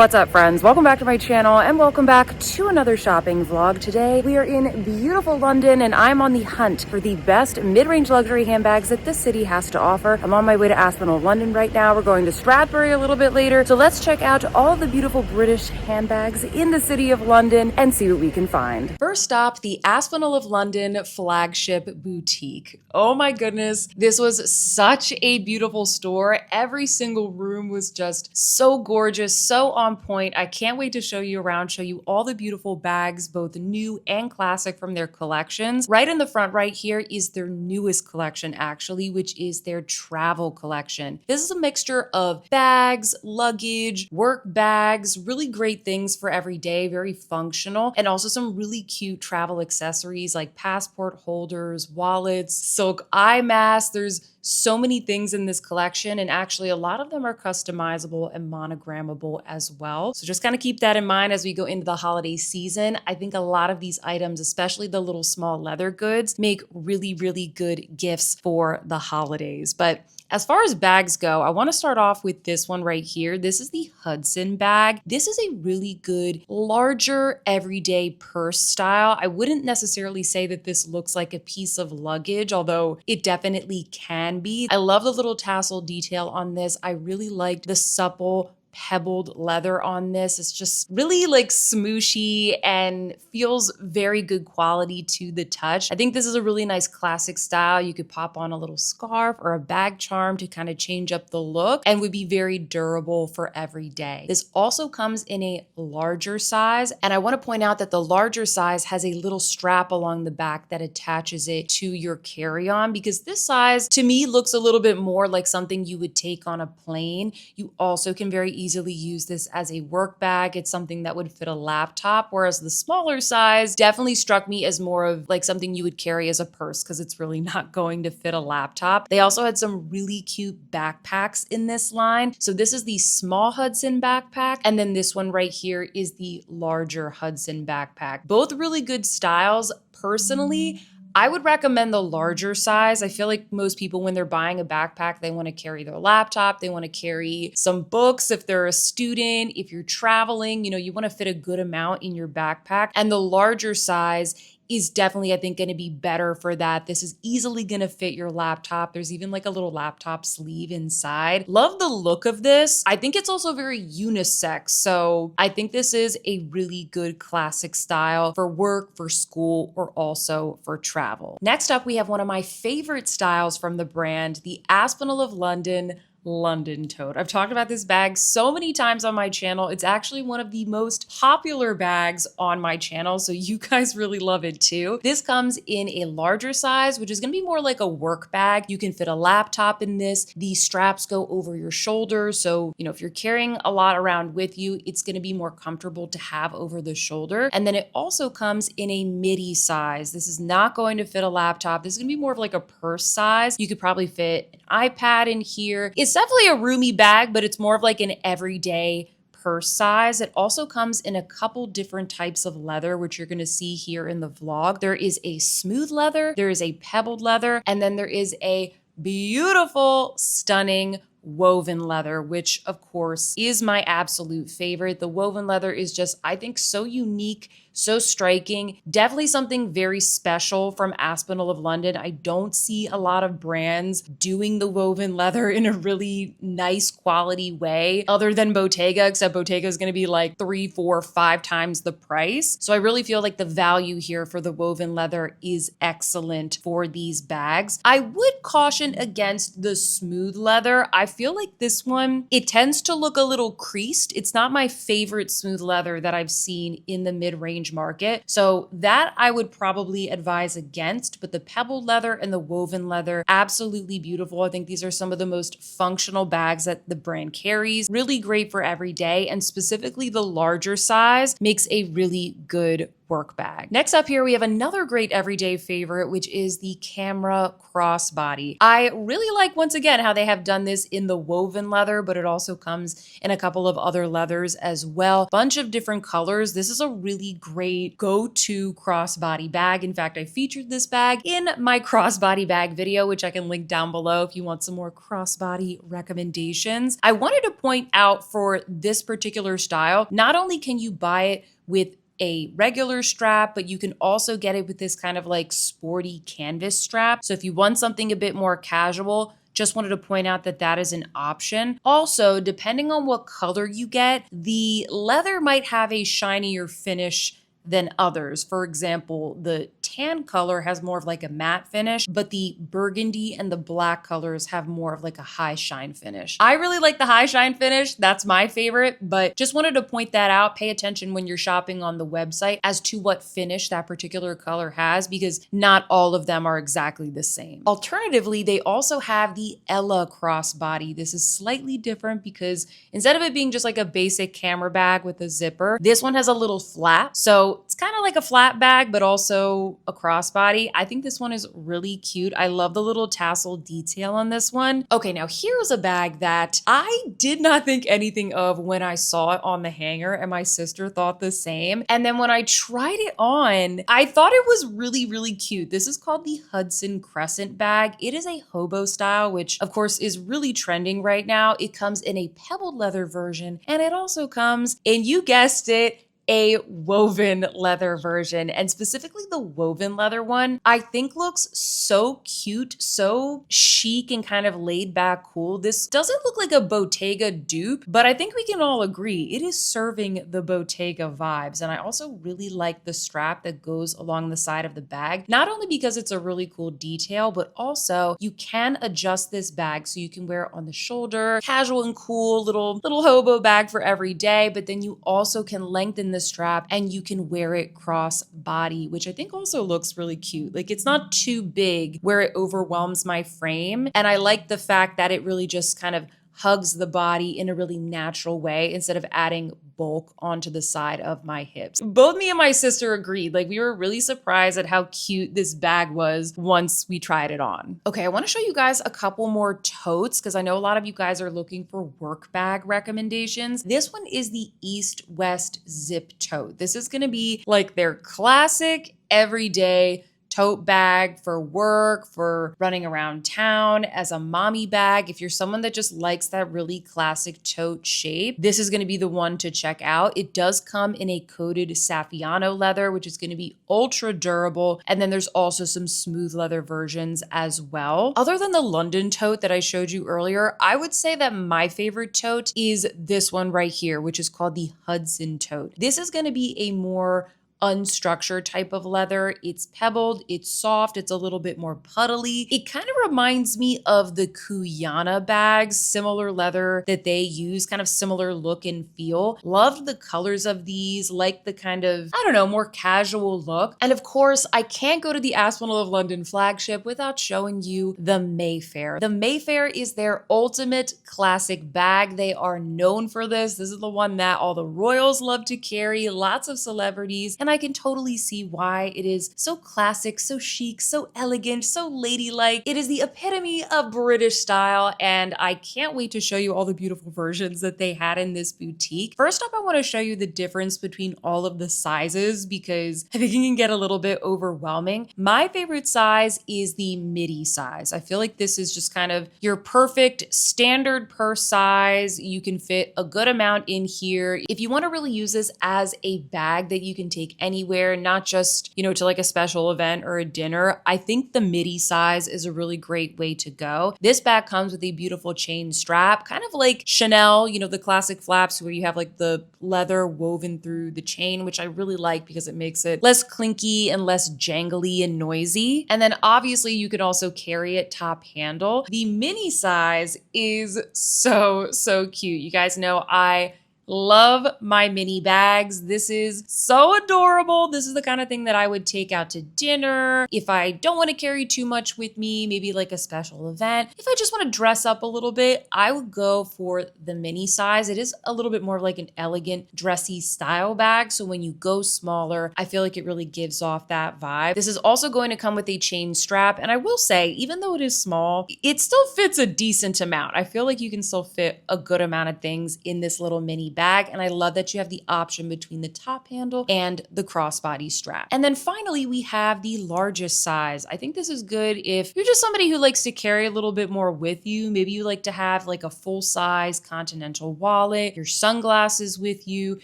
What's up, friends? Welcome back to my channel and welcome back to another shopping vlog. Today we are in beautiful London and I'm on the hunt for the best mid-range luxury handbags that this city has to offer. I'm on my way to Aspinal, London right now. We're going to STRATHBERRY a little bit later. So let's check out all the beautiful British handbags in the city of London and see what we can find. First stop, the Aspinal of London flagship boutique. Oh my goodness, this was such a beautiful store. Every single room was just so gorgeous, so on point. I can't wait to show you around, show you all the beautiful bags, both new and classic from their collections. Right in the front right here is their newest collection actually, which is their travel collection. This is a mixture of bags, luggage, work bags, really great things for every day, very functional, and also some really cute travel accessories like passport holders, wallets, silk eye masks. There's so many things in this collection, and actually a lot of them are customizable and monogrammable as well. So just kind of keep that in mind as we go into the holiday season. I think a lot of these items, especially the little small leather goods, make really, really good gifts for the holidays. But as far as bags go, I want to start off with this one right here. This is the Hudson bag. This is a really good, larger, everyday purse style. I wouldn't necessarily say that this looks like a piece of luggage, although it definitely can be. I love the little tassel detail on this. I really liked the supple pebbled leather on this. It's just really like smooshy and feels very good quality to the touch. I think this is a really nice classic style. You could pop on a little scarf or a bag charm to kind of change up the look and would be very durable for every day. This also comes in a larger size, and I want to point out that the larger size has a little strap along the back that attaches it to your carry-on, because this size to me looks a little bit more like something you would take on a plane. You also can very easily use this as a work bag. It's something that would fit a laptop, whereas the smaller size definitely struck me as more of like something you would carry as a purse, because it's really not going to fit a laptop. They also had some really cute backpacks in this line. So this is the small Hudson backpack, and then this one right here is the larger Hudson backpack. Both really good styles. Personally, I would recommend the larger size. I feel like most people, when they're buying a backpack, they want to carry their laptop, they want to carry some books if they're a student, if you're traveling, you want to fit a good amount in your backpack. And the larger size is definitely, I think, going to be better for that. This is easily going to fit your laptop. There's even like a little laptop sleeve inside. Love the look of this. I think it's also very unisex. So I think this is a really good classic style for work, for school, or also for travel. Next up, we have one of my favorite styles from the brand, the Aspinal of London Tote. I've talked about this bag so many times on my channel. It's actually one of the most popular bags on my channel, so you guys really love it too. This comes in a larger size, which is going to be more like a work bag. You can fit a laptop in this. The straps go over your shoulders, so if you're carrying a lot around with you, it's going to be more comfortable to have over the shoulder. And then it also comes in a midi size. This is not going to fit a laptop. This is going to be more of like a purse size. You could probably fit an iPad in here. It's definitely a roomy bag, but it's more of like an everyday purse size. It also comes in a couple different types of leather, which you're going to see here in the vlog. There is a smooth leather, there is a pebbled leather, and then there is a beautiful, stunning woven leather, which of course is my absolute favorite. The woven leather is just, I think, so unique, so striking. Definitely something very special from Aspinal of London. I don't see a lot of brands doing the woven leather in a really nice quality way other than Bottega, except Bottega is going to be like 3, 4, 5 times the price. So I really feel like the value here for the woven leather is excellent for these bags. I would caution against the smooth leather. I feel like this one, it tends to look a little creased. It's not my favorite smooth leather that I've seen in the mid-range market. So that I would probably advise against, but the pebbled leather and the woven leather, absolutely beautiful. I think these are some of the most functional bags that the brand carries. Really great for every day, and specifically the larger size makes a really good work bag. Next up here, we have another great everyday favorite, which is the camera crossbody. I really like, once again, how they have done this in the woven leather, but it also comes in a couple of other leathers as well. Bunch of different colors. This is a really great go-to crossbody bag. In fact, I featured this bag in my crossbody bag video, which I can link down below if you want some more crossbody recommendations. I wanted to point out for this particular style, not only can you buy it with a regular strap, but you can also get it with this kind of like sporty canvas strap. So if you want something a bit more casual, just wanted to point out that that is an option. Also, depending on what color you get, the leather might have a shinier finish than others. For example, the tan color has more of like a matte finish, but the burgundy and the black colors have more of like a high shine finish. I really like the high shine finish. That's my favorite, but just wanted to point that out. Pay attention when you're shopping on the website as to what finish that particular color has, because not all of them are exactly the same. Alternatively, they also have the Ella crossbody. This is slightly different because instead of it being just like a basic camera bag with a zipper, this one has a little flap. So it's kind of like a flat bag, but also a crossbody. I think this one is really cute. I love the little tassel detail on this one. Okay, now here's a bag that I did not think anything of when I saw it on the hanger, and my sister thought the same. And then when I tried it on, I thought it was really, really cute. This is called the Hudson Crescent bag. It is a hobo style, which of course is really trending right now. It comes in a pebbled leather version, and it also comes in, you guessed it, a woven leather version. And specifically the woven leather one, I think looks so cute, so chic and kind of laid back cool. This doesn't look like a Bottega dupe, but I think we can all agree it is serving the Bottega vibes. And I also really like the strap that goes along the side of the bag, not only because it's a really cool detail, but also you can adjust this bag so you can wear it on the shoulder, casual and cool, little hobo bag for every day, but then you also can lengthen the strap and you can wear it cross body, which I think also looks really cute. Like, it's not too big where it overwhelms my frame. And I like the fact that it really just kind of hugs the body in a really natural way instead of adding bulk onto the side of my hips. Both me and my sister agreed. Like, we were really surprised at how cute this bag was once we tried it on. Okay, I want to show you guys a couple more totes because I know a lot of you guys are looking for work bag recommendations. This one is the East-West Zip Tote. This is going to be like their classic everyday tote bag for work, for running around town, as a mommy bag. If you're someone that just likes that really classic tote shape, this is going to be the one to check out. It does come in a coated Saffiano leather, which is going to be ultra durable. And then there's also some smooth leather versions as well. Other than the London tote that I showed you earlier, I would say that my favorite tote is this one right here, which is called the Hudson Tote. This is going to be a more unstructured type of leather. It's pebbled, it's soft, it's a little bit more puddly. It kind of reminds me of the Kuyana bags, similar leather that they use, kind of similar look and feel. Loved the colors of these, like the kind of, I don't know, more casual look. And of course, I can't go to the Aspinal of London flagship without showing you the Mayfair. The Mayfair is their ultimate classic bag. They are known for this. This is the one that all the royals love to carry, lots of celebrities, and I can totally see why it is so classic, so chic, so elegant, so ladylike. It is the epitome of British style, and I can't wait to show you all the beautiful versions that they had in this boutique. First up, I want to show you the difference between all of the sizes because I think it can get a little bit overwhelming. My favorite size is the midi size. I feel like this is just kind of your perfect standard purse size. You can fit a good amount in here. If you want to really use this as a bag that you can take anywhere, not just, you know, to like a special event or a dinner, I think the midi size is a really great way to go. This bag comes with a beautiful chain strap, kind of like Chanel, you know, the classic flaps where you have like the leather woven through the chain, which I really like because it makes it less clinky and less jangly and noisy. And then obviously you can also carry it top handle. The mini size is so cute. You guys know I Love my mini bags. This is so adorable. This is the kind of thing that I would take out to dinner. If I don't want to carry too much with me, maybe like a special event. If I just want to dress up a little bit, I would go for the mini size. It is a little bit more like an elegant, dressy style bag. So when you go smaller, I feel like it really gives off that vibe. This is also going to come with a chain strap. And I will say, even though it is small, it still fits a decent amount. I feel like you can still fit a good amount of things in this little mini bag. And I love that you have the option between the top handle and the crossbody strap. And then finally, we have the largest size. I think this is good if you're just somebody who likes to carry a little bit more with you. Maybe you like to have like a full-size continental wallet, your sunglasses with you.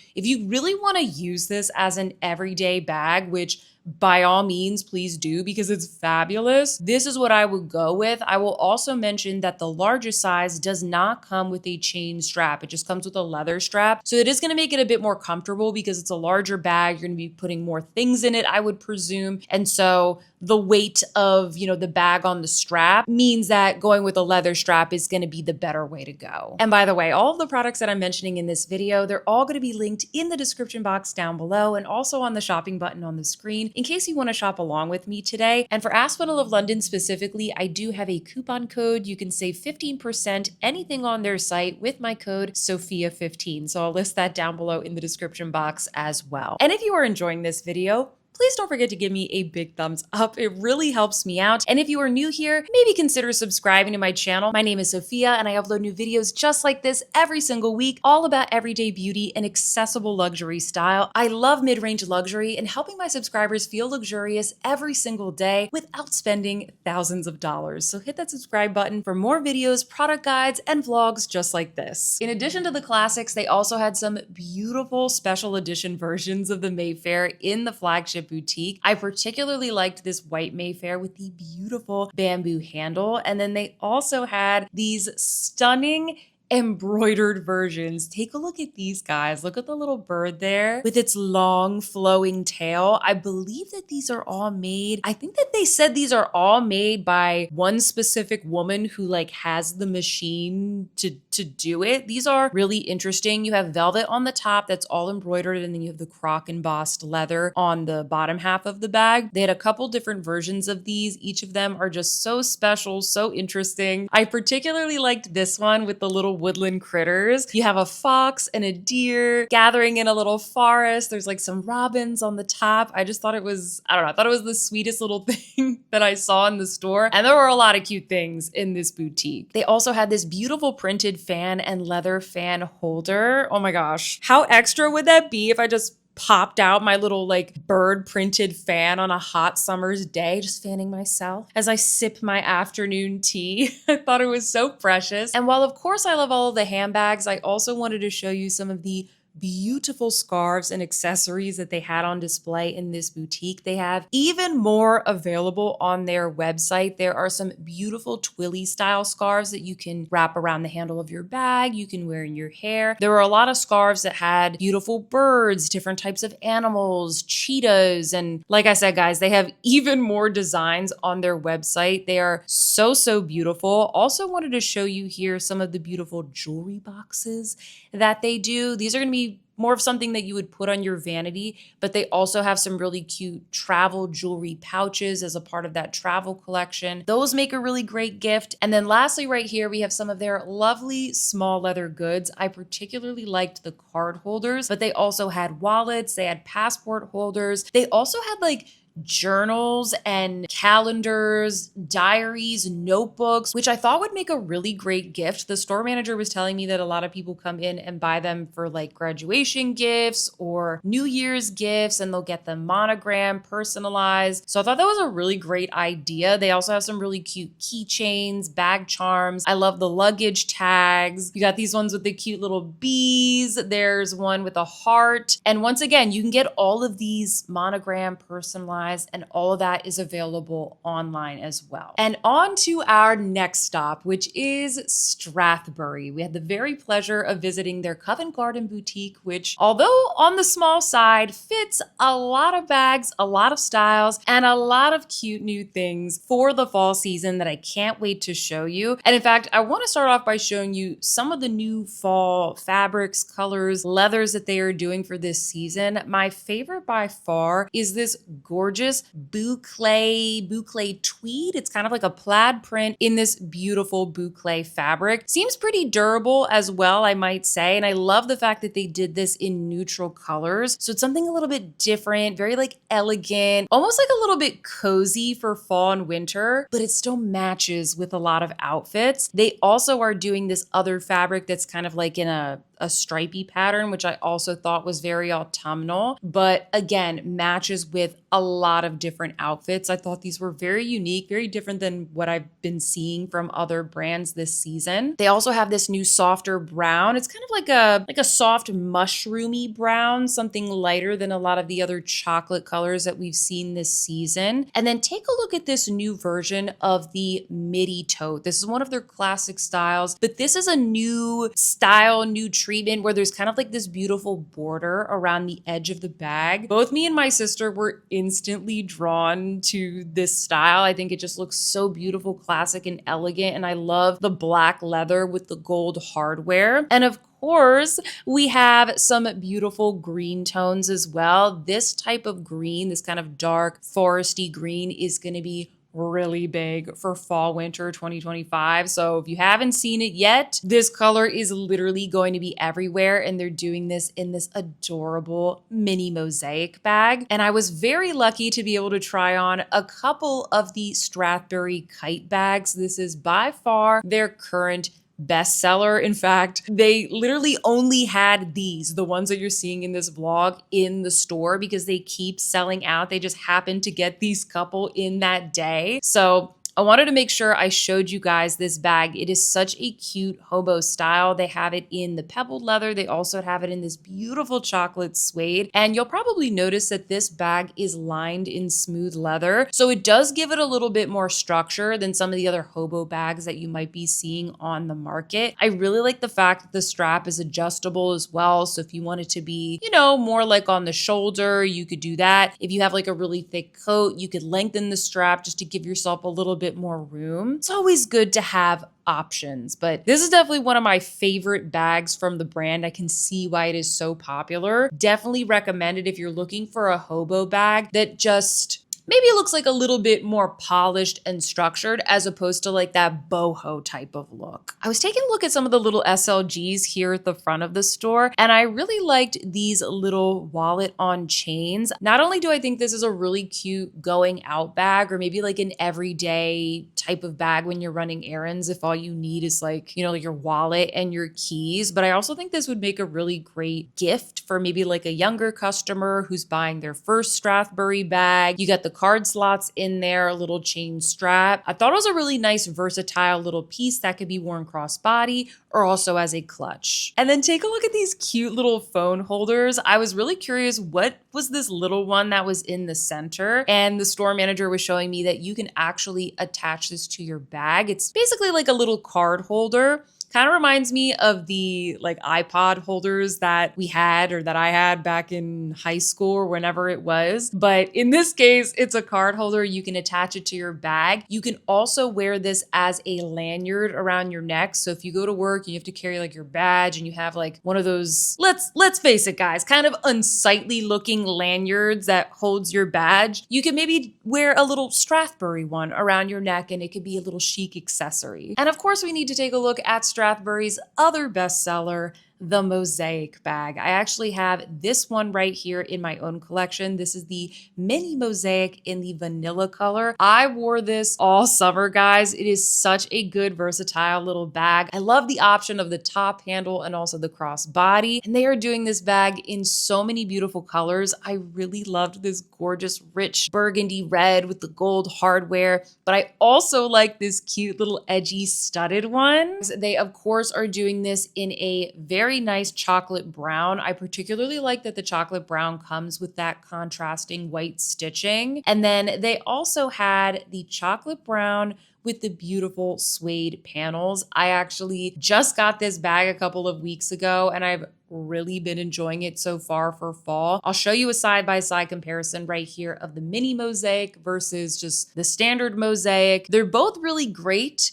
If you really want to use this as an everyday bag, which by all means, please do because it's fabulous. This is what I would go with. I will also mention that the largest size does not come with a chain strap. It just comes with a leather strap. So it is going to make it a bit more comfortable because it's a larger bag. You're going to be putting more things in it, I would presume. And so the weight of, the bag on the strap means that going with a leather strap is going to be the better way to go. And by the way, all of the products that I'm mentioning in this video, they're all going to be linked in the description box down below and also on the shopping button on the screen in case you want to shop along with me today. And for Aspinal of London specifically, I do have a coupon code. You can save 15% anything on their site with my code Sophia15. So I'll list that down below in the description box as well. And if you are enjoying this video, please don't forget to give me a big thumbs up. It really helps me out. And if you are new here, maybe consider subscribing to my channel. My name is Sophia and I upload new videos just like this every single week, all about everyday beauty and accessible luxury style. I love mid-range luxury and helping my subscribers feel luxurious every single day without spending thousands of dollars. So hit that subscribe button for more videos, product guides, and vlogs just like this. In addition to the classics, they also had some beautiful special edition versions of the Mayfair in the flagship boutique. I particularly liked this white Mayfair with the beautiful bamboo handle. And then they also had these stunning embroidered versions. Take a look at these guys. Look at the little bird there with its long flowing tail. I believe that these are all made. I think that they said these are all made by one specific woman who has the machine to do it. These are really interesting. You have velvet on the top that's all embroidered, and then you have the croc embossed leather on the bottom half of the bag. They had a couple different versions of these. Each of them are just so special, so interesting. I particularly liked this one with the little woodland critters. You have a fox and a deer gathering in a little forest. There's some robins on the top. I just thought it was, I thought it was the sweetest little thing that I saw in the store. And there were a lot of cute things in this boutique. They also had this beautiful printed fan and leather fan holder. Oh my gosh. How extra would that be if I just popped out my little bird printed fan on a hot summer's day, just fanning myself as I sip my afternoon tea. I thought it was so precious. And while of course I love all of the handbags, I also wanted to show you some of the beautiful scarves and accessories that they had on display in this boutique. They have even more available on their website. There are some beautiful twilly style scarves that you can wrap around the handle of your bag, you can wear in your hair. There were a lot of scarves that had beautiful birds, different types of animals, cheetahs, and like I said, guys, they have even more designs on their website. They are so beautiful. Also wanted to show you here some of the beautiful jewelry boxes that they do. These are going to be more of something that you would put on your vanity, but they also have some really cute travel jewelry pouches as a part of that travel collection. Those make a really great gift. And then lastly, right here, we have some of their lovely small leather goods. I particularly liked the card holders, but they also had wallets, they had passport holders. They also had journals and calendars, diaries, notebooks, which I thought would make a really great gift. The store manager was telling me that a lot of people come in and buy them for graduation gifts or New Year's gifts, and they'll get them monogrammed, personalized. So I thought that was a really great idea. They also have some really cute keychains, bag charms. I love the luggage tags. You got these ones with the cute little bees. There's one with a heart. And once again, you can get all of these monogrammed, personalized customized, and all of that is available online as well. And on to our next stop, which is STRATHBERRY. We had the very pleasure of visiting their Covent Garden boutique, which, although on the small side, fits a lot of bags, a lot of styles, and a lot of cute new things for the fall season that I can't wait to show you. And in fact, I want to start off by showing you some of the new fall fabrics, colors, leathers that they are doing for this season. My favorite by far is this gorgeous boucle tweed. It's kind of like a plaid print in this beautiful boucle fabric. Seems pretty durable as well, I might say. And I love the fact that they did this in neutral colors. So it's something a little bit different, very like elegant, almost like a little bit cozy for fall and winter, but it still matches with a lot of outfits. They also are doing this other fabric that's kind of like in a stripy pattern, which I also thought was very autumnal, but again, matches with a lot of different outfits. I thought these were very unique, very different than what I've been seeing from other brands this season. They also have this new softer brown. It's kind of like a soft mushroomy brown, something lighter than a lot of the other chocolate colors that we've seen this season. And then take a look at this new version of the Midi Tote. This is one of their classic styles, but this is a new style, new treatment where there's kind of like this beautiful border around the edge of the bag. Both me and my sister were instantly drawn to this style. I think it just looks so beautiful, classic, and elegant. And I love the black leather with the gold hardware. And of course, we have some beautiful green tones as well. This type of green, this kind of dark foresty green, is going to be really big for fall winter 2025. So if you haven't seen it yet, this color is literally going to be everywhere, and they're doing this in this adorable mini mosaic bag. And I was very lucky to be able to try on a couple of the STRATHBERRY Kite bags. This is by far their current bestseller. In fact, they literally only had these, the ones that you're seeing in this vlog, in the store because they keep selling out. They just happened to get these couple in that day. So I wanted to make sure I showed you guys this bag. It is such a cute hobo style. They have it in the pebbled leather. They also have it in this beautiful chocolate suede. And you'll probably notice that this bag is lined in smooth leather. So it does give it a little bit more structure than some of the other hobo bags that you might be seeing on the market. I really like the fact that the strap is adjustable as well. So if you want it to be, you know, more like on the shoulder, you could do that. If you have like a really thick coat, you could lengthen the strap just to give yourself a little bit more room. It's always good to have options, but this is definitely one of my favorite bags from the brand. I can see why it is so popular. Definitely recommend it if you're looking for a hobo bag that just maybe it looks like a little bit more polished and structured as opposed to like that boho type of look. I was taking a look at some of the little SLGs here at the front of the store, and I really liked these little wallet on chains. Not only do I think this is a really cute going out bag, or maybe like an everyday type of bag when you're running errands if all you need is like, you know, your wallet and your keys, but I also think this would make a really great gift for maybe like a younger customer who's buying their first STRATHBERRY bag. You got the card slots in there, a little chain strap. I thought it was a really nice, versatile little piece that could be worn crossbody or also as a clutch. And then take a look at these cute little phone holders. I was really curious, what was this little one that was in the center? And the store manager was showing me that you can actually attach this to your bag. It's basically like a little card holder. Kind of reminds me of the like iPod holders that we had or that I had back in high school or whenever it was. But in this case, it's a card holder. You can attach it to your bag. You can also wear this as a lanyard around your neck. So if you go to work and you have to carry like your badge and you have like one of those, let's face it guys, kind of unsightly looking lanyards that holds your badge, you can maybe wear a little STRATHBERRY one around your neck and it could be a little chic accessory. And of course we need to take a look at STRATHBERRY's other bestseller, the Mosaic Bag. I actually have this one right here in my own collection. This is the mini Mosaic in the vanilla color. I wore this all summer, guys. It is such a good, versatile little bag. I love the option of the top handle and also the crossbody. And they are doing this bag in so many beautiful colors. I really loved this gorgeous, rich burgundy red with the gold hardware, but I also like this cute little edgy studded one. They, of course, are doing this in a very very nice chocolate brown. I particularly like that the chocolate brown comes with that contrasting white stitching. And then they also had the chocolate brown with the beautiful suede panels. I actually just got this bag a couple of weeks ago and I've really been enjoying it so far for fall. I'll show you a side-by-side comparison right here of the mini Mosaic versus just the standard Mosaic. They're both really great.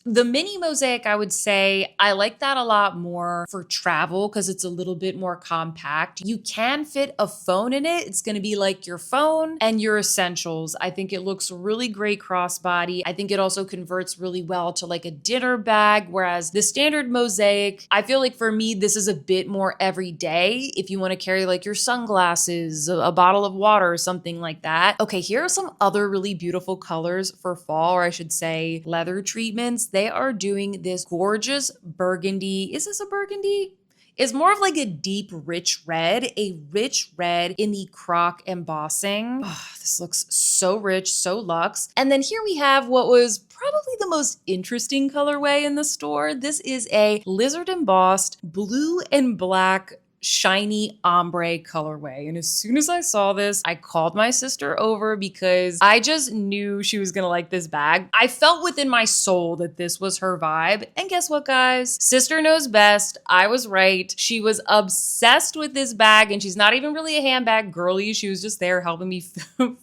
The mini Mosaic, I would say, I like that a lot more for travel because it's a little bit more compact. You can fit a phone in it. It's going to be like your phone and your essentials. I think it looks really great crossbody. I think it also converts really well to like a dinner bag, whereas the standard Mosaic, I feel like for me, this is a bit more everyday. If you want to carry like your sunglasses, a bottle of water or something like that. Okay, here are some other really beautiful colors for fall, or I should say leather treatments. They are doing this gorgeous burgundy. Is this a burgundy? It's more of like a deep, rich red in the croc embossing. Oh, this looks so rich, so luxe. And then here we have what was probably the most interesting colorway in the store. This is a lizard embossed blue and black shiny ombre colorway. And as soon as I saw this, I called my sister over because I just knew she was gonna like this bag. I felt within my soul that this was her vibe. And guess what, guys? Sister knows best. I was right. She was obsessed with this bag, and she's not even really a handbag girly. She was just there helping me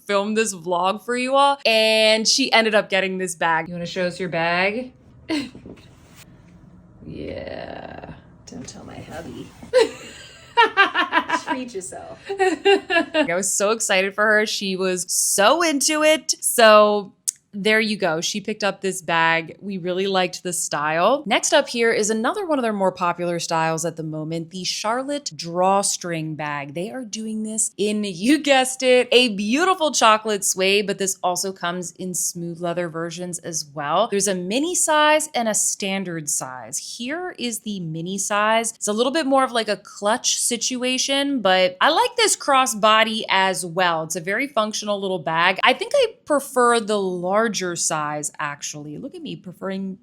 film this vlog for you all. And she ended up getting this bag. You wanna show us your bag? Yeah. Don't tell my hubby. Treat yourself. I was so excited for her. She was so into it. So there you go. She picked up this bag. We really liked the style. Next up here is another one of their more popular styles at the moment, the Charlotte Drawstring bag. They are doing this in, you guessed it, a beautiful chocolate suede, but this also comes in smooth leather versions as well. There's a mini size and a standard size. Here is the mini size. It's a little bit more of like a clutch situation, but I like this crossbody as well. It's a very functional little bag. I think I prefer the larger size, actually. Look at me preferring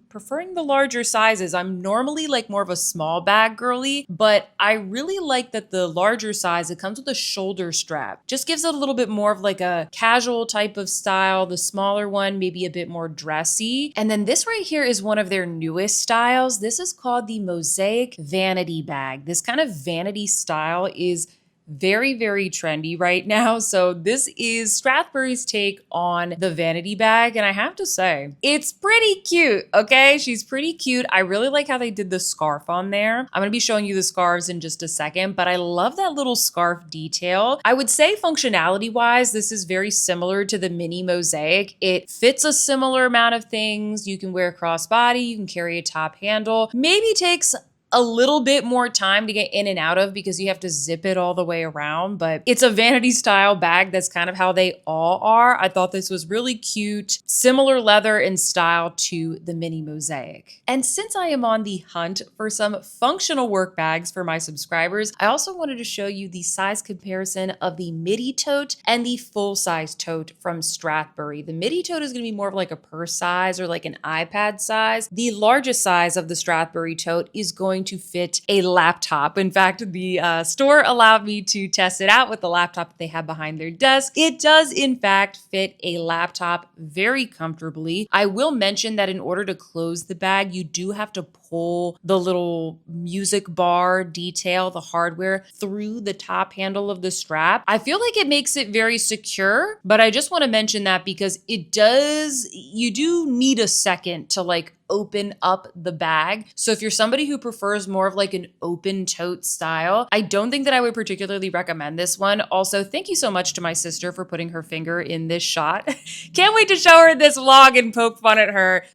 the larger sizes. I'm normally like more of a small bag girly, but I really like that the larger size, it comes with a shoulder strap. Just gives it a little bit more of like a casual type of style. The smaller one, maybe a bit more dressy. And then this right here is one of their newest styles. This is called the Mosaic Vanity Bag. This kind of vanity style is very, very trendy right now. So this is Strathberry's take on the vanity bag. And I have to say, it's pretty cute, okay? She's pretty cute. I really like how they did the scarf on there. I'm gonna be showing you the scarves in just a second, but I love that little scarf detail. I would say functionality-wise, this is very similar to the mini Mosaic. It fits a similar amount of things. You can wear crossbody, you can carry a top handle. Maybe takes a little bit more time to get in and out of because you have to zip it all the way around, but it's a vanity style bag. That's kind of how they all are. I thought this was really cute, similar leather and style to the mini Mosaic. And since I am on the hunt for some functional work bags for my subscribers, I also wanted to show you the size comparison of the Midi Tote and the full-size tote from Strathberry. The Midi Tote is going to be more of like a purse size or like an iPad size. The largest size of the Strathberry tote is going to fit a laptop. In fact, the store allowed me to test it out with the laptop that they have behind their desk. It does in fact fit a laptop very comfortably. I will mention that in order to close the bag, you do have to pull the little music bar detail, the hardware, through the top handle of the strap. I feel like it makes it very secure, but I just want to mention that because you do need a second to like open up the bag. So if you're somebody who prefers more of like an open tote style, I don't think that I would particularly recommend this one. Also, thank you so much to my sister for putting her finger in this shot. Can't wait to show her this vlog and poke fun at her.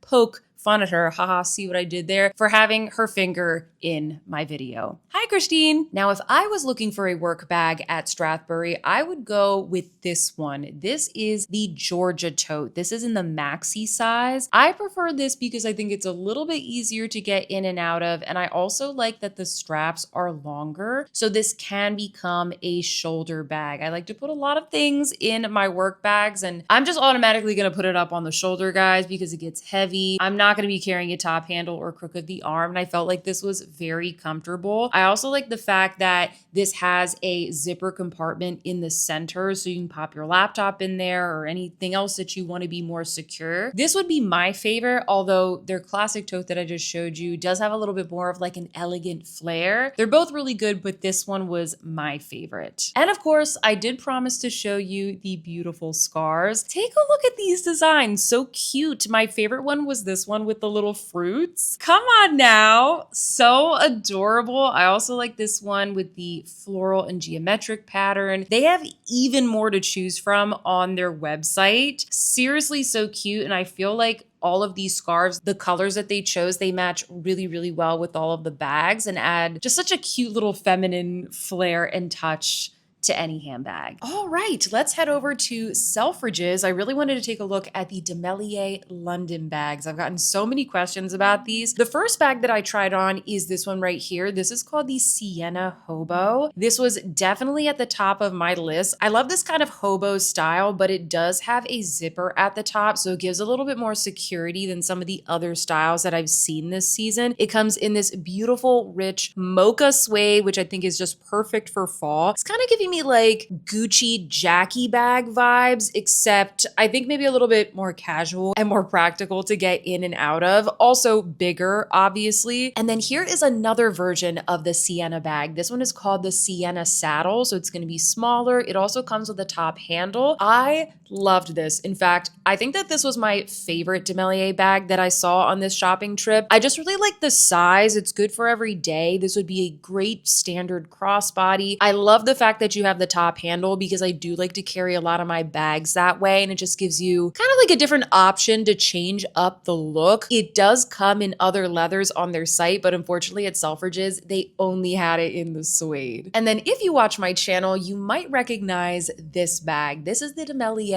Haha, see what I did there? For having her finger in my video. Hi, Christine. Now, if I was looking for a work bag at Strathberry, I would go with this one. This is the Georgia Tote. This is in the Maxi size. I prefer this because I think it's a little bit easier to get in and out of, and I also like that the straps are longer, so this can become a shoulder bag. I like to put a lot of things in my work bags, and I'm just automatically gonna put it up on the shoulder, guys, because it gets heavy. I'm not not going to be carrying a top handle or crook of the arm. And I felt like this was very comfortable. I also like the fact that this has a zipper compartment in the center, so you can pop your laptop in there or anything else that you want to be more secure. This would be my favorite, although their classic tote that I just showed you does have a little bit more of like an elegant flair. They're both really good, but this one was my favorite. And of course, I did promise to show you the beautiful scars. Take a look at these designs, so cute. My favorite one was this one with the little fruits. Come on now, so adorable. I also like this one with the floral and geometric pattern. They have even more to choose from on their website. Seriously, so cute. And I feel like all of these scarves, the colors that they chose, they match really, really well with all of the bags and add just such a cute little feminine flair and touch to any handbag. All right, let's head over to Selfridges. I really wanted to take a look at the DEMELLIER London bags. I've gotten so many questions about these. The first bag that I tried on is this one right here. This is called the Siena Hobo. This was definitely at the top of my list. I love this kind of hobo style, but it does have a zipper at the top, so it gives a little bit more security than some of the other styles that I've seen this season. It comes in this beautiful, rich mocha suede, which I think is just perfect for fall. It's kind of giving me like Gucci Jackie bag vibes, except I think maybe a little bit more casual and more practical to get in and out of. Also bigger, obviously. And then here is another version of the Siena bag. This one is called the Siena Saddle, so it's going to be smaller. It also comes with a top handle. I loved this. In fact, I think that this was my favorite DEMELLIER bag that I saw on this shopping trip. I just really like the size. It's good for every day. This would be a great standard crossbody. I love the fact that you have the top handle because I do like to carry a lot of my bags that way, and it just gives you kind of like a different option to change up the look. It does come in other leathers on their site, but unfortunately at Selfridges, they only had it in the suede. And then if you watch my channel, you might recognize this bag. This is the DEMELLIER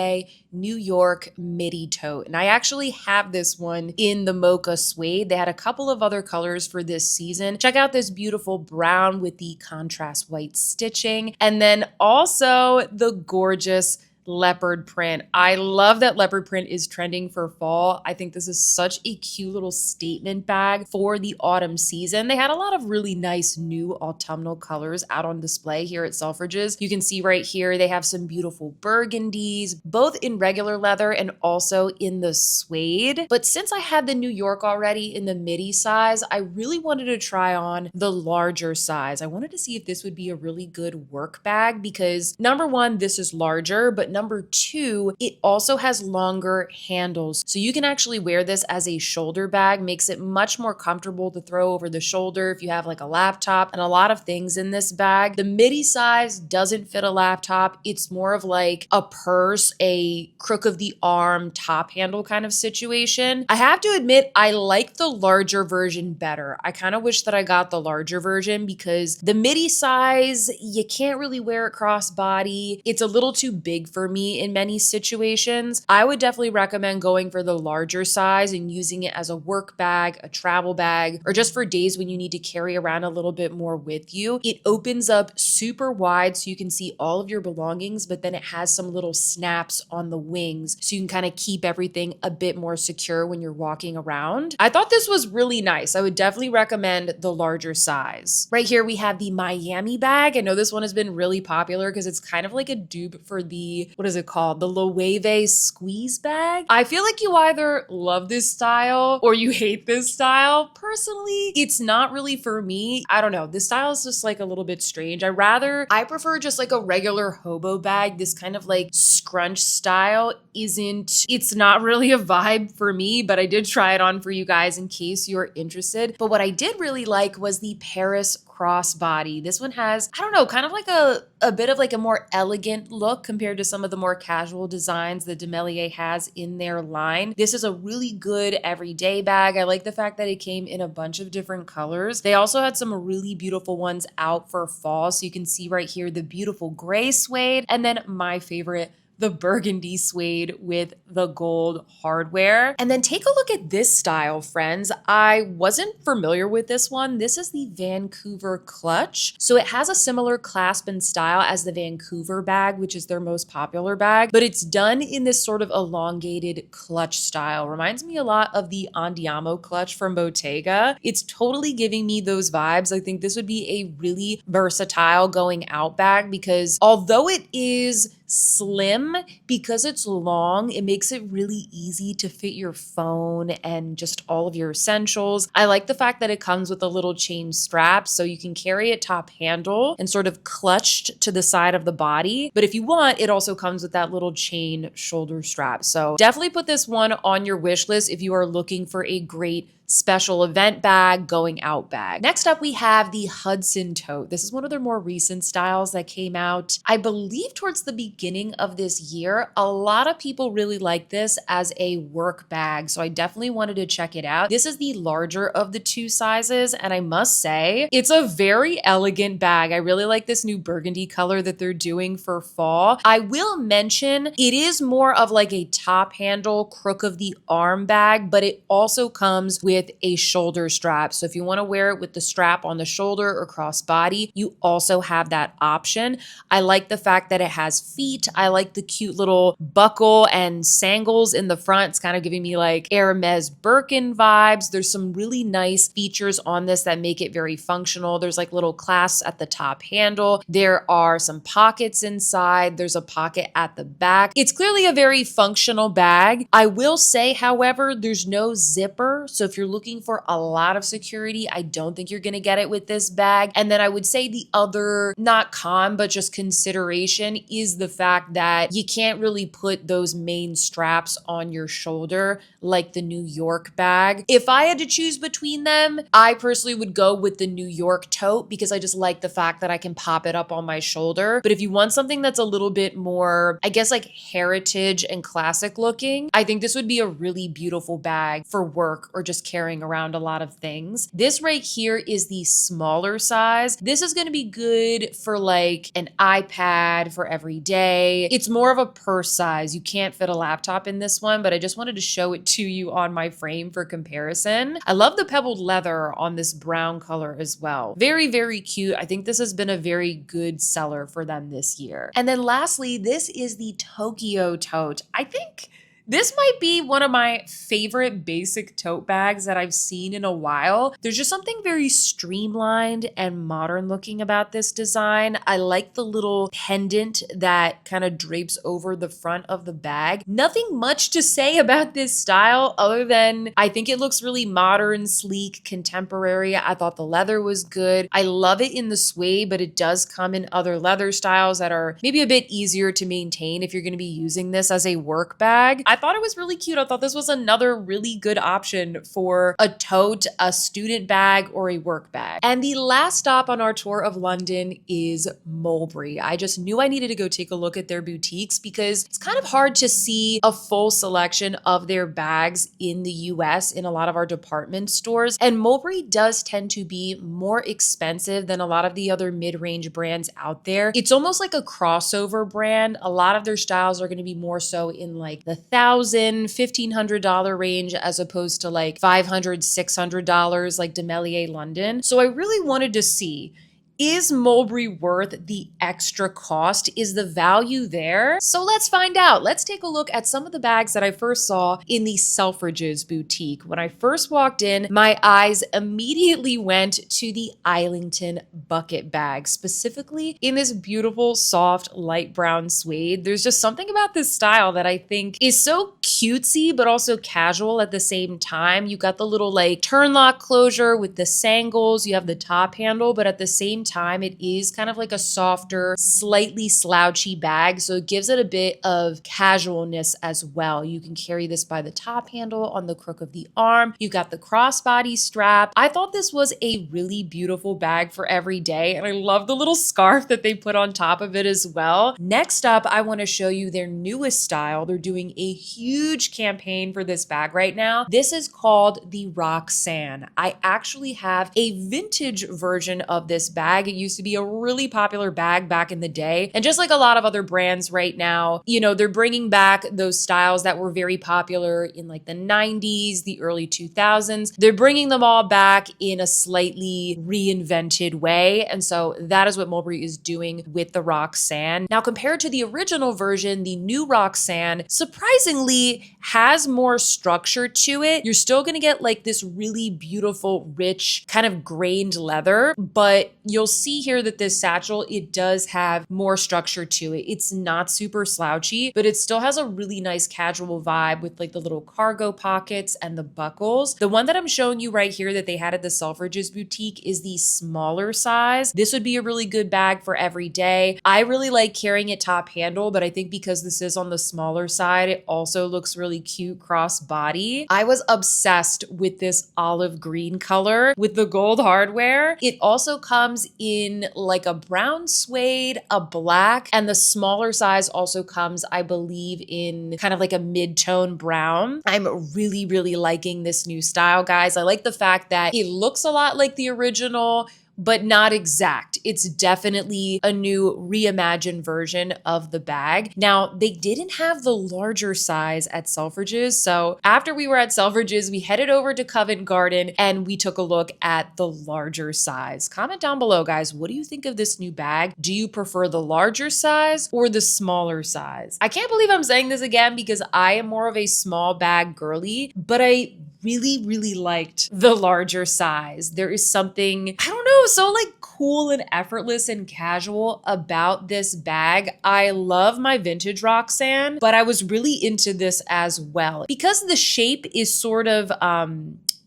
New York Midi Tote, and I actually have this one in the mocha suede. They had a couple of other colors for this season. Check out this beautiful brown with the contrast white stitching, and then also the gorgeous leopard print. I love that leopard print is trending for fall. I think this is such a cute little statement bag for the autumn season. They had a lot of really nice new autumnal colors out on display here at Selfridges. You can see right here, they have some beautiful burgundies, both in regular leather and also in the suede. But since I had the New York already in the midi size, I really wanted to try on the larger size. I wanted to see if this would be a really good work bag because number one, this is larger, but number two, it also has longer handles. So you can actually wear this as a shoulder bag, makes it much more comfortable to throw over the shoulder if you have like a laptop and a lot of things in this bag. The midi size doesn't fit a laptop. It's more of like a purse, a crook of the arm, top handle kind of situation. I have to admit, I like the larger version better. I kind of wish that I got the larger version because the midi size, you can't really wear it crossbody. It's a little too big for me in many situations. I would definitely recommend going for the larger size and using it as a work bag, a travel bag, or just for days when you need to carry around a little bit more with you. It opens up super wide so you can see all of your belongings, but then it has some little snaps on the wings so you can kind of keep everything a bit more secure when you're walking around. I thought this was really nice. I would definitely recommend the larger size. Right here we have the Miami bag. I know this one has been really popular because it's kind of like a dupe for the, what is it called? The Loewe squeeze bag. I feel like you either love this style or you hate this style. Personally, it's not really for me. I don't know. This style is just like a little bit strange. I prefer just like a regular hobo bag. This kind of like scrunch style it's not really a vibe for me, but I did try it on for you guys in case you're interested. But what I did really like was the Paris Crossbody. This one has, I don't know, kind of like a bit of like a more elegant look compared to some of the more casual designs that DEMELLIER has in their line. This is a really good everyday bag. I like the fact that it came in a bunch of different colors. They also had some really beautiful ones out for fall. So you can see right here the beautiful gray suede and then my favorite, the burgundy suede with the gold hardware. And then take a look at this style, friends. I wasn't familiar with this one. This is the Vancouver clutch. So it has a similar clasp and style as the Vancouver bag, which is their most popular bag, but it's done in this sort of elongated clutch style. Reminds me a lot of the Andiamo clutch from Bottega. It's totally giving me those vibes. I think this would be a really versatile going out bag because although it is slim, because it's long, it makes it really easy to fit your phone and just all of your essentials. I like the fact that it comes with a little chain strap so you can carry it top handle and sort of clutched to the side of the body. But if you want, it also comes with that little chain shoulder strap. So definitely put this one on your wish list if you are looking for a great special event bag, going out bag. Next up, we have the Hudson Tote. This is one of their more recent styles that came out, I believe, towards the beginning of this year. A lot of people really like this as a work bag, so I definitely wanted to check it out. This is the larger of the two sizes, and I must say, it's a very elegant bag. I really like this new burgundy color that they're doing for fall. I will mention it is more of like a top handle, crook of the arm bag, but it also comes with a shoulder strap. So if you want to wear it with the strap on the shoulder or crossbody, you also have that option. I like the fact that it has feet. I like the cute little buckle and sangles in the front. It's kind of giving me like Hermes Birkin vibes. There's some really nice features on this that make it very functional. There's like little clasps at the top handle. There are some pockets inside. There's a pocket at the back. It's clearly a very functional bag. I will say, however, there's no zipper. So if you're looking for a lot of security, I don't think you're going to get it with this bag. And then I would say the other, not con, but just consideration is the fact that you can't really put those main straps on your shoulder like the New York bag. If I had to choose between them, I personally would go with the New York Tote because I just like the fact that I can pop it up on my shoulder. But if you want something that's a little bit more, I guess, like heritage and classic looking, I think this would be a really beautiful bag for work or just carrying around a lot of things. This right here is the smaller size. This is going to be good for like an iPad for every day. It's more of a purse size. You can't fit a laptop in this one, but I just wanted to show it to you on my frame for comparison. I love the pebbled leather on this brown color as well. Very, very cute. I think this has been a very good seller for them this year. And then lastly, this is the Tokyo Tote. I think this might be one of my favorite basic tote bags that I've seen in a while. There's just something very streamlined and modern looking about this design. I like the little pendant that kind of drapes over the front of the bag. Nothing much to say about this style other than I think it looks really modern, sleek, contemporary. I thought the leather was good. I love it in the suede, but it does come in other leather styles that are maybe a bit easier to maintain if you're going to be using this as a work bag. I thought it was really cute. I thought this was another really good option for a tote, a student bag, or a work bag. And the last stop on our tour of London is Mulberry. I just knew I needed to go take a look at their boutiques because it's kind of hard to see a full selection of their bags in the US in a lot of our department stores. And Mulberry does tend to be more expensive than a lot of the other mid-range brands out there. It's almost like a crossover brand. A lot of their styles are going to be more so in like the $1,000–$1,500 range as opposed to like $500–$600 like DEMELLIER London. So I really wanted to see, is Mulberry worth the extra cost? Is the value there? So let's find out. Let's take a look at some of the bags that I first saw in the Selfridges boutique. When I first walked in, my eyes immediately went to the Islington Bucket Bag, specifically in this beautiful, soft, light brown suede. There's just something about this style that I think is so cutesy, but also casual at the same time. You got the little like turn lock closure with the sangles. You have the top handle, but at the same time, it is kind of like a softer, slightly slouchy bag. So it gives it a bit of casualness as well. You can carry this by the top handle on the crook of the arm. You got the crossbody strap. I thought this was a really beautiful bag for every day. And I love the little scarf that they put on top of it as well. Next up, I want to show you their newest style. They're doing a huge campaign for this bag right now. This is called the Roxanne. I actually have a vintage version of this bag. bag. It used to be a really popular bag back in the day. And just like a lot of other brands right now, you know, they're bringing back those styles that were very popular in like the 90s, the early 2000s. They're bringing them all back in a slightly reinvented way. And so that is what Mulberry is doing with the Roxanne. Now, compared to the original version, the new Roxanne surprisingly has more structure to it. You're still going to get like this really beautiful, rich, kind of grained leather, but you'll see here that this satchel, it does have more structure to it. It's not super slouchy, but it still has a really nice casual vibe with like the little cargo pockets and the buckles. The one that I'm showing you right here that they had at the Selfridges boutique is the smaller size. This would be a really good bag for every day. I really like carrying it top handle, but I think because this is on the smaller side, it also looks really cute crossbody. I was obsessed with this olive green color with the gold hardware. It also comes in like a brown suede, a black, and the smaller size also comes, I believe, in kind of like a mid-tone brown. I'm really, really liking this new style, guys. I like the fact that it looks a lot like the original, but not exact. It's definitely a new reimagined version of the bag. Now, they didn't have the larger size at Selfridges. So after we were at Selfridges, we headed over to Covent Garden and we took a look at the larger size. Comment down below, guys. What do you think of this new bag? Do you prefer the larger size or the smaller size? I can't believe I'm saying this again because I am more of a small bag girly, but I really, really liked the larger size. There is something, I don't know, so like cool and effortless and casual about this bag. I love my vintage Roxanne, but I was really into this as well. Because the shape is sort of,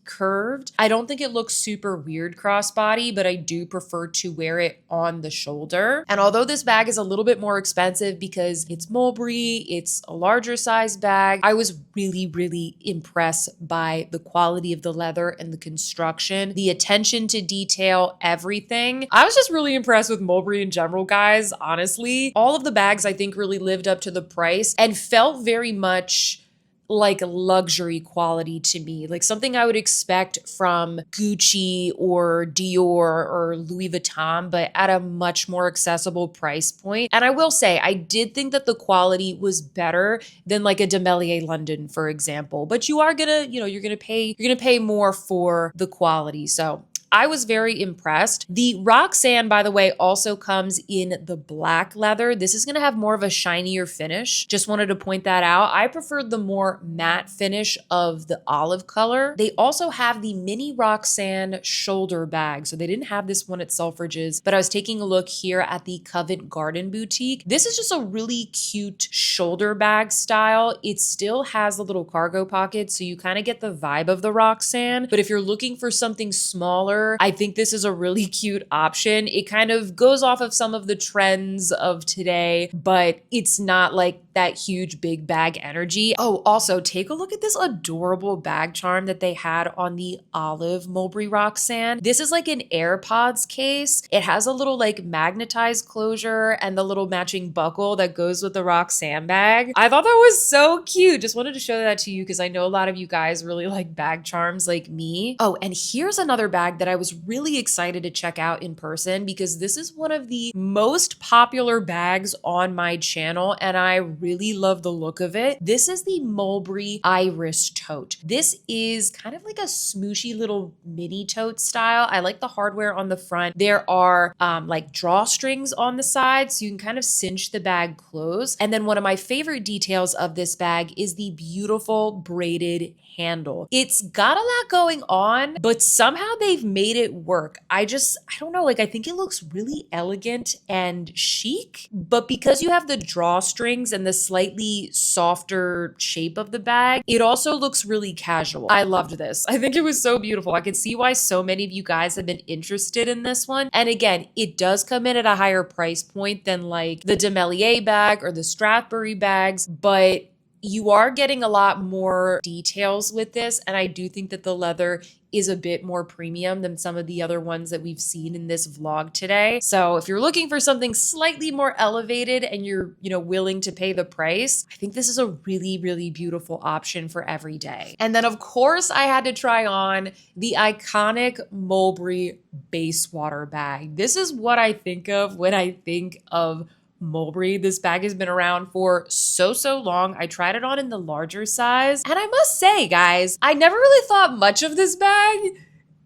curved. I don't think it looks super weird crossbody, but I do prefer to wear it on the shoulder. And although this bag is a little bit more expensive because it's Mulberry, it's a larger size bag, I was really, really impressed by the quality of the leather and the construction, the attention to detail, everything. I was just really impressed with Mulberry in general, guys. Honestly, all of the bags I think really lived up to the price and felt very much like luxury quality to me, like something I would expect from Gucci or Dior or Louis Vuitton, but at a much more accessible price point. And I will say, I did think that the quality was better than like a DEMELLIER London, for example, but you are gonna, you know, you're gonna pay more for the quality. So I was very impressed. The Roxanne, by the way, also comes in the black leather. This is gonna have more of a shinier finish. Just wanted to point that out. I preferred the more matte finish of the olive color. They also have the mini Roxanne shoulder bag. So they didn't have this one at Selfridges, but I was taking a look here at the Covent Garden boutique. This is just a really cute shoulder bag style. It still has the little cargo pocket, so you kind of get the vibe of the Roxanne. But if you're looking for something smaller, I think this is a really cute option. It kind of goes off of some of the trends of today, but it's not like that huge big bag energy. Oh, also take a look at this adorable bag charm that they had on the olive Mulberry Roxanne. This is like an AirPods case. It has a little like magnetized closure and the little matching buckle that goes with the Roxanne bag. I thought that was so cute. Just wanted to show that to you because I know a lot of you guys really like bag charms like me. Oh, and here's another bag that I was really excited to check out in person because this is one of the most popular bags on my channel and I really love the look of it. This is the Mulberry Iris Tote. This is kind of like a smooshy little mini tote style. I like the hardware on the front. There are like drawstrings on the side so you can kind of cinch the bag closed. And then one of my favorite details of this bag is the beautiful braided handle. It's got a lot going on, but somehow they've made it work. I don't know, like I think it looks really elegant and chic, but because you have the drawstrings and the slightly softer shape of the bag, it also looks really casual. I loved this. I think it was so beautiful. I could see why so many of you guys have been interested in this one. And again, it does come in at a higher price point than like the DEMELLIER bag or the STRATHBERRY bags, but you are getting a lot more details with this, and I do think that the leather is a bit more premium than some of the other ones that we've seen in this vlog today. So if you're looking for something slightly more elevated and you're, willing to pay the price, I think this is a really, really beautiful option for every day. And then of course I had to try on the iconic Mulberry Bayswater bag. This is what I think of when I think of Mulberry. This bag has been around for so long. I tried it on in the larger size, and I must say, guys, I never really thought much of this bag,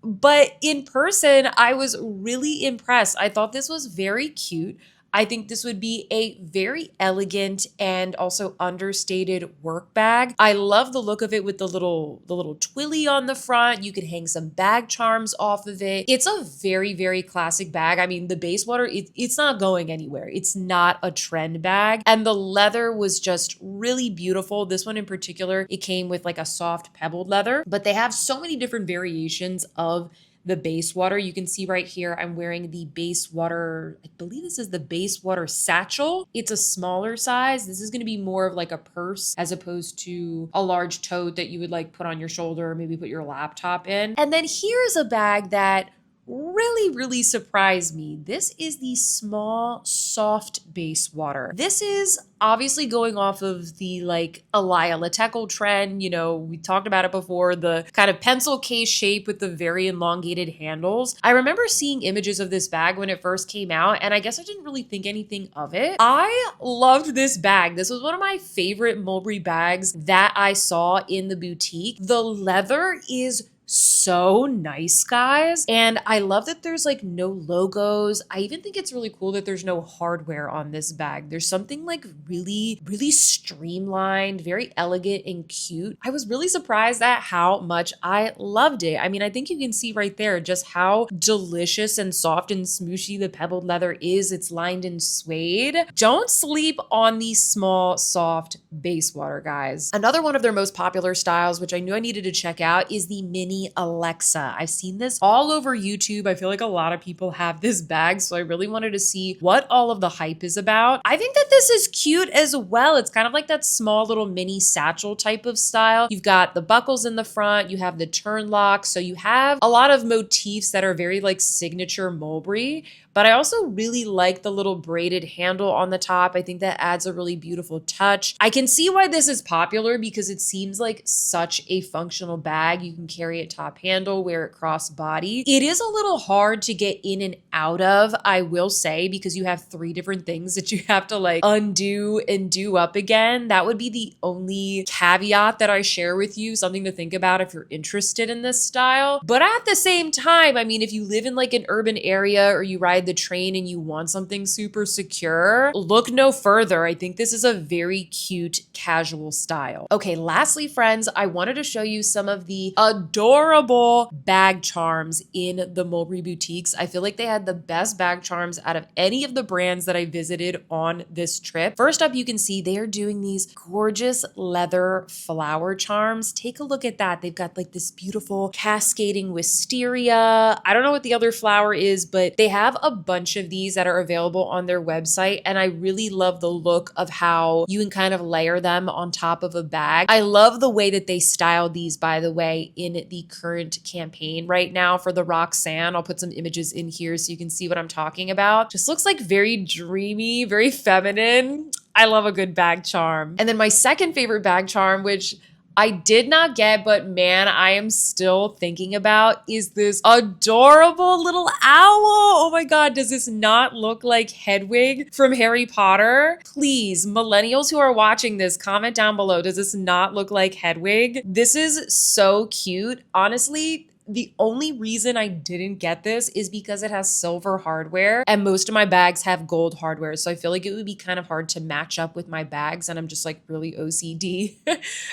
but in person, I was really impressed. I thought this was very cute. I think this would be a very elegant and also understated work bag. I love the look of it with the little twilly on the front. You could hang some bag charms off of it. It's a very, very classic bag. I mean, the Bayswater, it's not going anywhere. It's not a trend bag. And the leather was just really beautiful. This one in particular, it came with like a soft pebbled leather, but they have so many different variations of the Bayswater. You can see right here, I'm wearing the Bayswater, I believe this is the Bayswater Satchel. It's a smaller size. This is going to be more of like a purse as opposed to a large tote that you would like put on your shoulder or maybe put your laptop in. And then here's a bag that really surprised me. This is the small, soft Bayswater. This is obviously going off of the like Elia Latecal trend. We talked about it before, the kind of pencil case shape with the very elongated handles. I remember seeing images of this bag when it first came out, and I guess I didn't really think anything of it. I loved this bag. This was one of my favorite Mulberry bags that I saw in the boutique. The leather is so nice, guys. And I love that there's like no logos. I even think it's really cool that there's no hardware on this bag. There's something like really streamlined, very elegant and cute. I was really surprised at how much I loved it. I mean, I think you can see right there just how delicious and soft and smooshy the pebbled leather is. It's lined in suede. Don't sleep on these small, soft Bayswater, guys. Another one of their most popular styles, which I knew I needed to check out, is the Mini Alexa. I've seen this all over YouTube. I feel like a lot of people have this bag, so I really wanted to see what all of the hype is about. I think that this is cute as well. It's kind of like that small little mini satchel type of style. You've got the buckles in the front, you have the turn lock, so you have a lot of motifs that are very like signature Mulberry. But I also really like the little braided handle on the top. I think that adds a really beautiful touch. I can see why this is popular because it seems like such a functional bag. You can carry it top handle, wear it crossbody. It is a little hard to get in and out of, I will say, because you have 3 different things that you have to like undo and do up again. That would be the only caveat that I share with you, something to think about if you're interested in this style. But at the same time, I mean, if you live in like an urban area or you ride the train and you want something super secure, look no further. I think this is a very cute casual style. Okay, lastly, friends, I wanted to show you some of the adorable bag charms in the Mulberry boutiques. I feel like they had the best bag charms out of any of the brands that I visited on this trip. First up, you can see they are doing these gorgeous leather flower charms. Take a look at that. They've got like this beautiful cascading wisteria. I don't know what the other flower is, but they have a bunch of these that are available on their website, and I really love the look of how you can kind of layer them on top of a bag. I love the way that they styled these, by the way, in the current campaign right now for the Roxanne. I'll put some images in here so you can see what I'm talking about. Just looks like very dreamy, very feminine. I love a good bag charm. And then my second favorite bag charm, which I did not get, but man, I am still thinking about, is this adorable little owl. Oh my God, does this not look like Hedwig from Harry Potter? Please, millennials who are watching this, comment down below. Does this not look like Hedwig? This is so cute. Honestly, the only reason I didn't get this is because it has silver hardware and most of my bags have gold hardware. So I feel like it would be kind of hard to match up with my bags, and I'm just like really OCD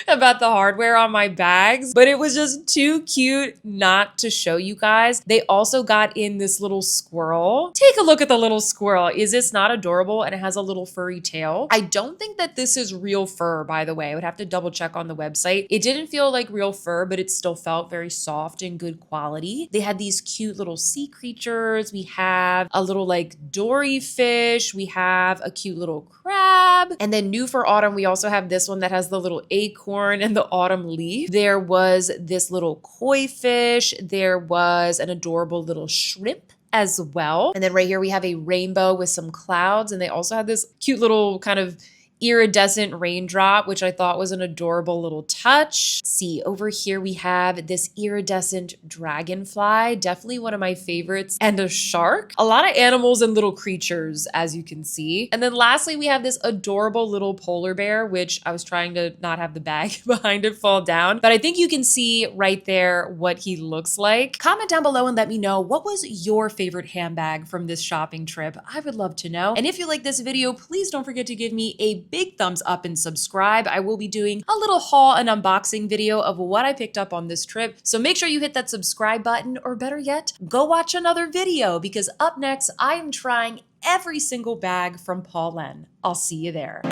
about the hardware on my bags, but it was just too cute not to show you guys. They also got in this little squirrel. Take a look at the little squirrel. Is this not adorable? And it has a little furry tail. I don't think that this is real fur, by the way. I would have to double check on the website. It didn't feel like real fur, but it still felt very soft and good good quality. They had these cute little sea creatures. We have a little like dory fish. We have a cute little crab. And then new for autumn, we also have this one that has the little acorn and the autumn leaf. There was this little koi fish. There was an adorable little shrimp as well. And then right here we have a rainbow with some clouds, and they also had this cute little kind of iridescent raindrop, which I thought was an adorable little touch. Let's see, over here we have this iridescent dragonfly, definitely one of my favorites, and a shark. A lot of animals and little creatures, as you can see. And then lastly, we have this adorable little polar bear, which I was trying to not have the bag behind it fall down, but I think you can see right there what he looks like. Comment down below and let me know, what was your favorite handbag from this shopping trip? I would love to know. And if you like this video, please don't forget to give me a big thumbs up and subscribe. I will be doing a little haul and unboxing video of what I picked up on this trip. So make sure you hit that subscribe button, or better yet, go watch another video, because up next, I am trying every single bag from Paul Len. I'll see you there.